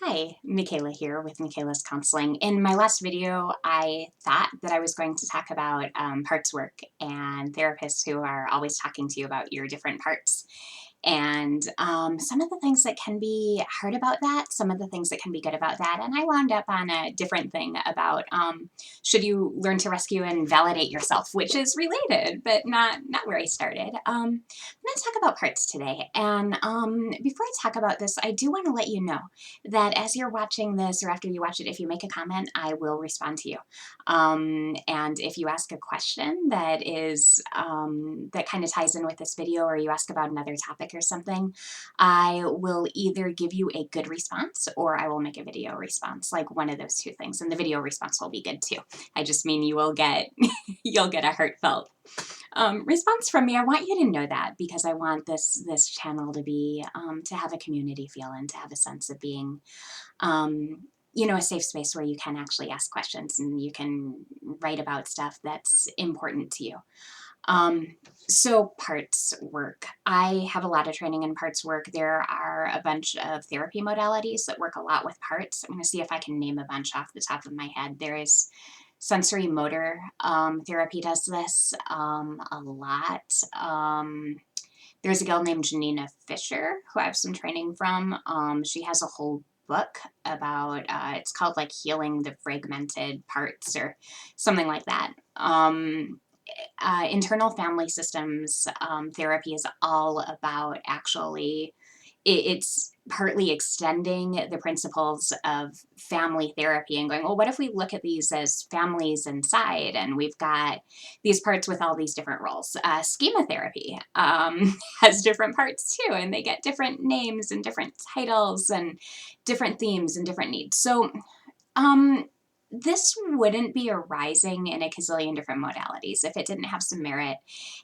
Hi, Michaela here with Michaela's Counseling. In my last video, I thought that I was going to talk about parts work and therapists who are always talking to you about your different parts. And some of the things that can be hard about that, some of the things that can be good about that. And I wound up on a different thing about should you learn to rescue and validate yourself, which is related, but not where I started. I'm going to talk about parts today. And before I talk about this, I do want to let you know that as you're watching this or after you watch it, if you make a comment, I will respond to you. And if you ask a question that is that kind of ties in with this video, or you ask about another topic or something, I will either give you a good response or I will make a video response, like one of those two things. And the video response will be good too. I just mean you will get you'll get a heartfelt response from me. I want you to know that because I want this channel to be to have a community feel and to have a sense of being you know, a safe space where you can actually ask questions and you can write about stuff that's important to you. So parts work. I have a lot of training in parts work. There are a bunch of therapy modalities that work a lot with parts. I'm going to see if I can name a bunch off the top of my head. There is sensorimotor therapy does this a lot. There's a gal named Janina Fisher who I have some training from. She has a whole book about, it's called like Healing the Fragmented Parts or something like that. Internal family systems therapy is all about actually, it's partly extending the principles of family therapy and going, well, what if we look at these as families inside and we've got these parts with all these different roles. Schema therapy has different parts too, and they get different names and different titles and different themes and different needs. So this wouldn't be arising in a gazillion different modalities if it didn't have some merit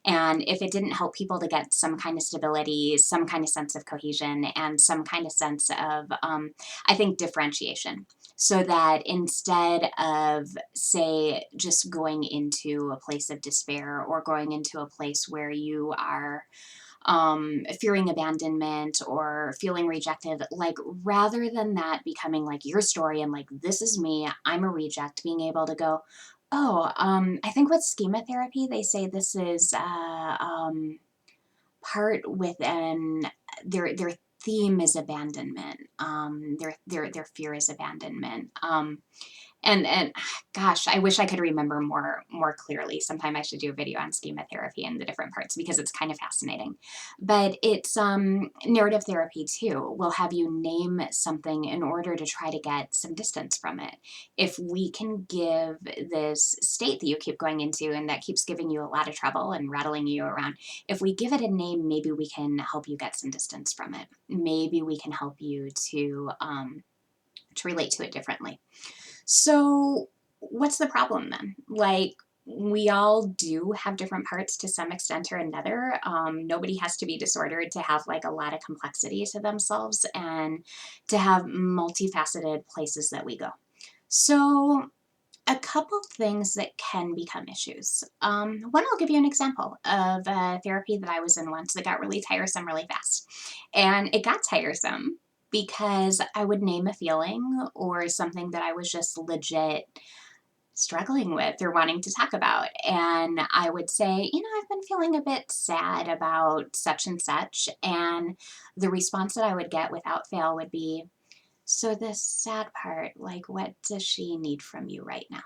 and if it didn't help people to get some kind of stability, some kind of sense of cohesion, and some kind of sense of, I think, differentiation. So that instead of, say, just going into a place of despair or going into a place where you are fearing abandonment or feeling rejected, like rather than that becoming like your story and like, this is me, I'm a reject, being able to go, oh, I think with schema therapy, they say this is part within their theme is abandonment. Their fear is abandonment. And gosh, I wish I could remember more clearly. Sometime I should do a video on schema therapy and the different parts because it's kind of fascinating. But it's narrative therapy too. Will have you name something in order to try to get some distance from it. If we can give this state that you keep going into and that keeps giving you a lot of trouble and rattling you around, if we give it a name, maybe we can help you get some distance from it. Maybe we can help you to relate to it differently. So what's the problem then? Like, we all do have different parts to some extent or another. Nobody has to be disordered to have like a lot of complexity to themselves and to have multifaceted places that we go. So a couple things that can become issues. One, I'll give you an example of a therapy that I was in once that got really tiresome really fast. And it got tiresome because I would name a feeling or something that I was just legit struggling with or wanting to talk about. And I would say, you know, I've been feeling a bit sad about such and such. And the response that I would get without fail would be, so this sad part, like, what does she need from you right now?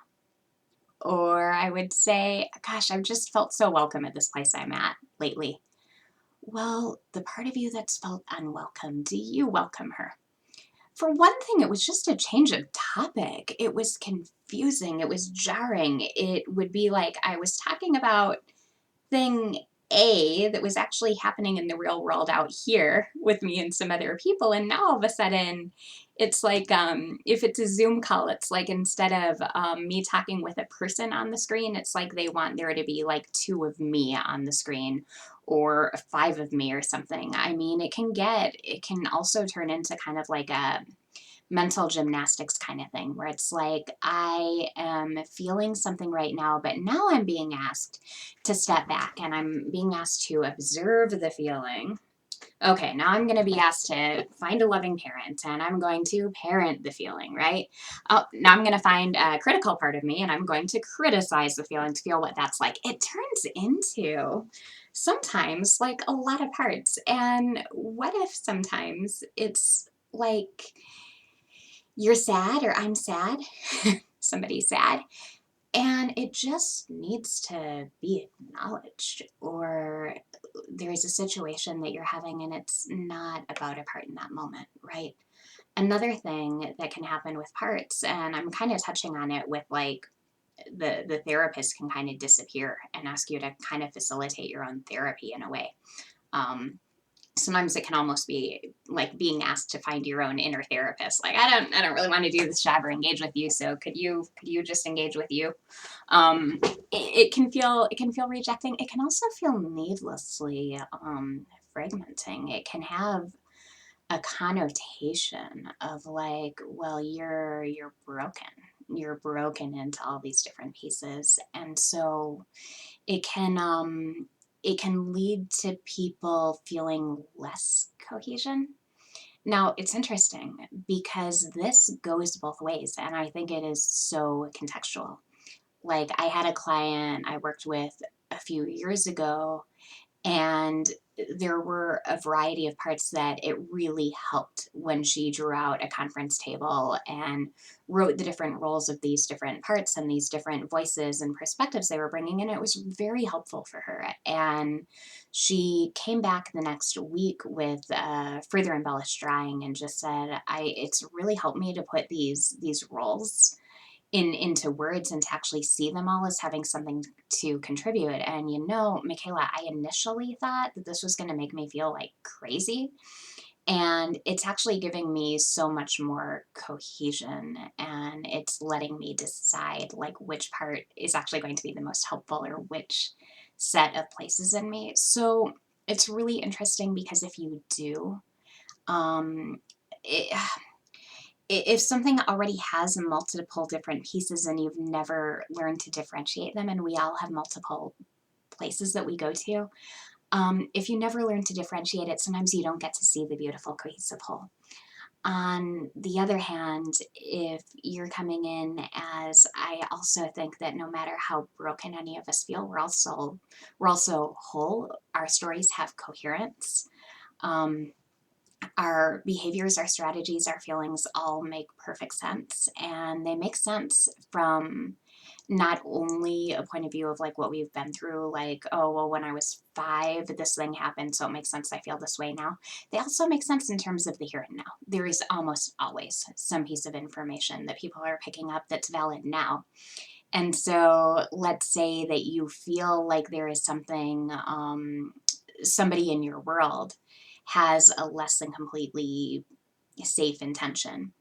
Or I would say, gosh, I've just felt so welcome at this place I'm at lately. Well, the part of you that's felt unwelcome, do you welcome her? For one thing, it was just a change of topic. It was confusing. It was jarring. It would be like I was talking about thing A that was actually happening in the real world out here with me and some other people. And now all of a sudden, it's like if it's a Zoom call, it's like instead of me talking with a person on the screen, it's like they want there to be like 2 of me on the screen or 5 of me or something. I mean, it can also turn into kind of like a mental gymnastics kind of thing where it's like I am feeling something right now, but now I'm being asked to step back and I'm being asked to observe the feeling. Okay, now I'm going to be asked to find a loving parent and I'm going to parent the feeling, right? Oh, now I'm going to find a critical part of me and I'm going to criticize the feeling to feel what that's like. It turns into sometimes like a lot of parts. And what if sometimes it's like you're sad or I'm sad, somebody's sad, and it just needs to be acknowledged, or there's a situation that you're having and it's not about a part in that moment, right? Another thing that can happen with parts, and I'm kind of touching on it with like the therapist can kind of disappear and ask you to kind of facilitate your own therapy in a way. Um, Sometimes it can almost be like being asked to find your own inner therapist. Like I don't really want to do this job or engage with you. So could you just engage with you? It can feel rejecting. It can also feel needlessly fragmenting. It can have a connotation of like, well, you're broken. You're broken into all these different pieces, and so it can um it can lead to people feeling less cohesion. Now, it's interesting because this goes both ways, and I think it is so contextual. Like, I had a client I worked with a few years ago, and there were a variety of parts that it really helped when she drew out a conference table and wrote the different roles of these different parts and these different voices and perspectives they were bringing in. It was very helpful for her. And she came back the next week with further embellished drawing and just said, it's really helped me to put these roles into words and to actually see them all as having something to contribute. And Michaela, I initially thought that this was going to make me feel like crazy. And it's actually giving me so much more cohesion and it's letting me decide like which part is actually going to be the most helpful or which set of places in me. So it's really interesting because if you do, um, it, if something already has multiple different pieces and you've never learned to differentiate them, and we all have multiple places that we go to, if you never learn to differentiate it, sometimes you don't get to see the beautiful cohesive whole. On the other hand, if you're coming in as, I also think that no matter how broken any of us feel, we're also whole. Our stories have coherence. Um, our behaviors, our strategies, our feelings all make perfect sense. And they make sense from not only a point of view of like what we've been through, like, oh, well, when I was 5, this thing happened, so it makes sense I feel this way now. They also make sense in terms of the here and now. There is almost always some piece of information that people are picking up that's valid now. And so let's say that you feel like there is somebody in your world has a less than completely safe intention.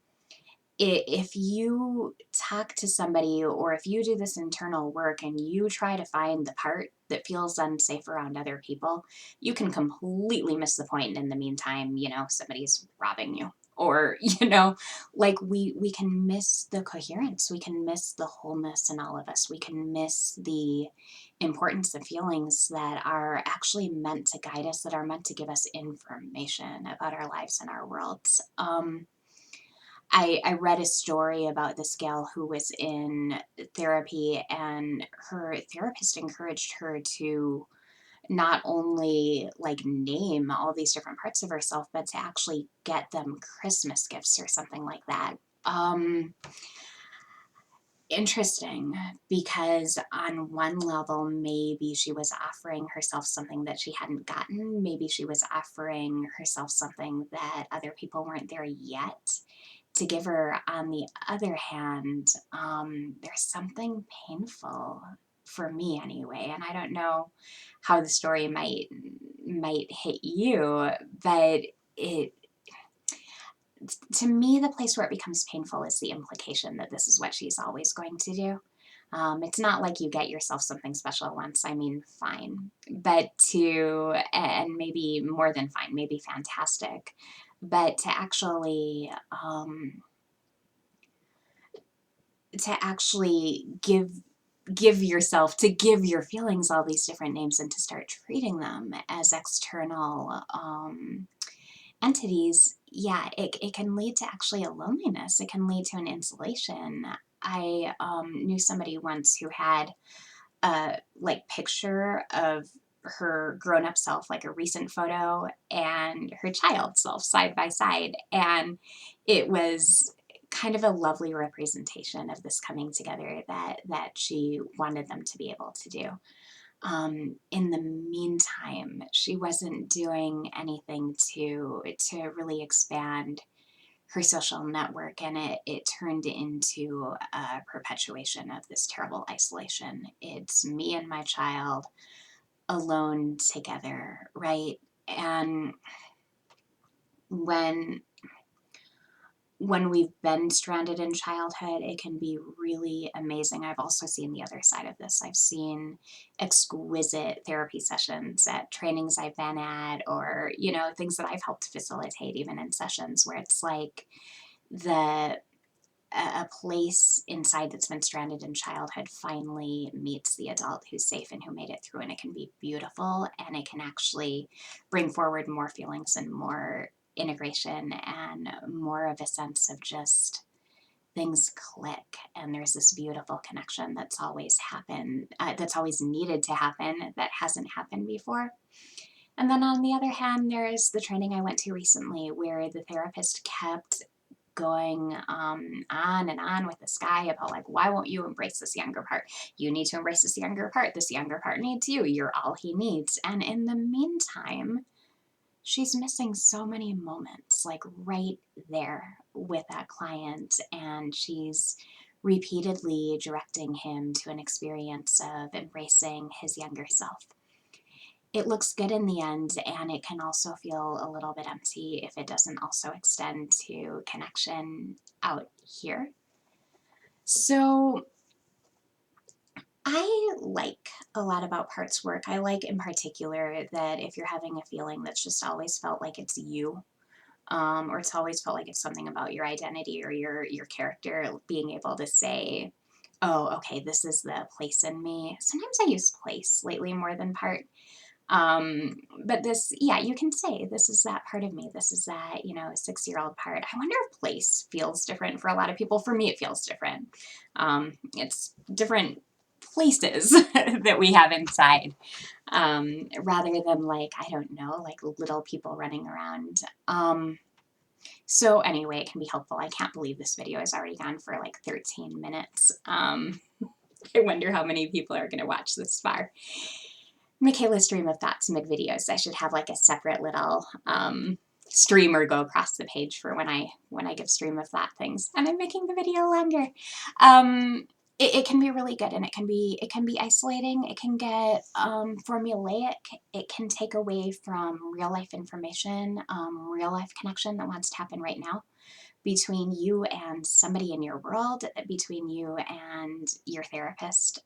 If you talk to somebody or if you do this internal work and you try to find the part that feels unsafe around other people, you can completely miss the point. And in the meantime, somebody's robbing you. Or, like we can miss the coherence, we can miss the wholeness in all of us, we can miss the importance of feelings that are actually meant to guide us, that are meant to give us information about our lives and our worlds. I read a story about this gal who was in therapy, and her therapist encouraged her to not only like name all these different parts of herself, but to actually get them Christmas gifts or something like that. Um, Interesting, because on one level, maybe she was offering herself something that she hadn't gotten. Maybe she was offering herself something that other people weren't there yet to give her. On the other hand, there's something painful for me anyway, and I don't know how the story might hit you, but it to me, the place where it becomes painful is the implication that this is what she's always going to do. It's not like you get yourself something special once. I mean, fine, but and maybe more than fine, maybe fantastic, but to actually give your feelings all these different names and to start treating them as external entities, yeah, it can lead to actually a loneliness. It can lead to an insulation. I knew somebody once who had a like picture of her grown-up self, like a recent photo, and her child self side by side, and it was kind of a lovely representation of this coming together that she wanted them to be able to do. In the meantime, she wasn't doing anything to really expand her social network, and it turned into a perpetuation of this terrible isolation. It's me and my child alone together, right? And when when we've been stranded in childhood, it can be really amazing. I've also seen the other side of this. I've seen exquisite therapy sessions at trainings I've been at, or, you know, things that I've helped facilitate even in sessions where it's like the a place inside that's been stranded in childhood finally meets the adult who's safe and who made it through, and it can be beautiful, and it can actually bring forward more feelings and more integration and more of a sense of just things click, and there's this beautiful connection that's always happened, that's always needed to happen, that hasn't happened before. And then on the other hand, there's the training I went to recently where the therapist kept going on and on with this guy about like, why won't you embrace this younger part? You need to embrace this younger part. This younger part needs you. You're all he needs. And in the meantime, she's missing so many moments, like right there with that client. And she's repeatedly directing him to an experience of embracing his younger self. It looks good in the end, and it can also feel a little bit empty if it doesn't also extend to connection out here. So I like a lot about parts work. I like in particular that if you're having a feeling that's just always felt like it's you, or it's always felt like it's something about your identity or your character, being able to say, oh, okay, this is the place in me. Sometimes I use place lately more than part. But this, yeah, you can say this is that part of me. This is that, you know, 6-year-old part. I wonder if place feels different for a lot of people. For me, it feels different. It's different places that we have inside, rather than like, I don't know, like little people running around. So anyway, it can be helpful. I can't believe this video has already gone for like 13 minutes. I wonder how many people are going to watch this far. Michaela's stream of thoughts and videos. I should have like a separate little streamer go across the page for when I give stream of thought things. And I'm making the video longer. It can be really good, and it can be isolating. It can get formulaic. It can take away from real life information, real life connection that wants to happen right now between you and somebody in your world, between you and your therapist.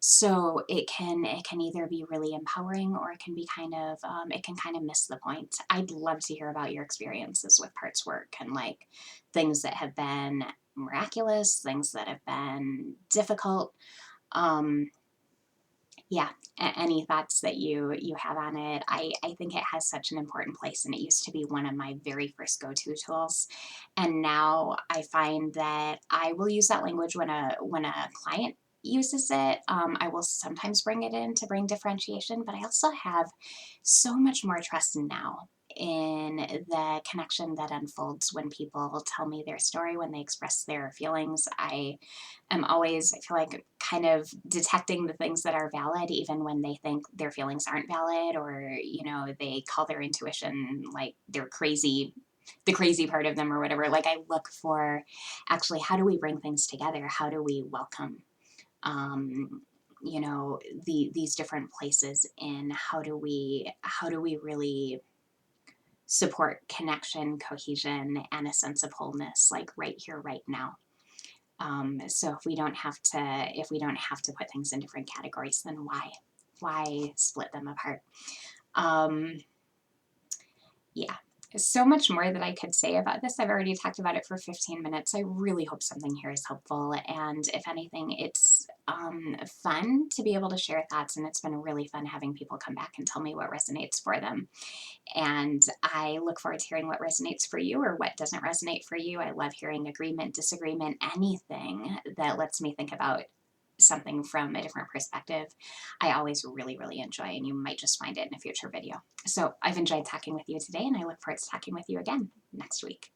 So it can either be really empowering, or it can be kind of it can kind of miss the point. I'd love to hear about your experiences with parts work, and like things that have been miraculous, things that have been difficult. Um, yeah, any thoughts that you have on it? I think it has such an important place, and it used to be one of my very first go-to tools. And now I find that I will use that language when a client uses it. I will sometimes bring it in to bring differentiation, but I also have so much more trust now in the connection that unfolds when people tell me their story, when they express their feelings. I am always, I feel like, kind of detecting the things that are valid, even when they think their feelings aren't valid, or, you know, they call their intuition like they're crazy, the crazy part of them or whatever. Like, I look for actually, how do we bring things together? How do we welcome, you know, these different places in? How do we really support connection, cohesion, and a sense of wholeness, like right here, right now? So if we don't have to put things in different categories, then why split them apart? Um, yeah. So much more that I could say about this. I've already talked about it for 15 minutes. I really hope something here is helpful. And if anything, it's fun to be able to share thoughts. And it's been really fun having people come back and tell me what resonates for them. And I look forward to hearing what resonates for you or what doesn't resonate for you. I love hearing agreement, disagreement, anything that lets me think about something from a different perspective. I always really, really enjoy, and you might just find it in a future video. So I've enjoyed talking with you today, and I look forward to talking with you again next week.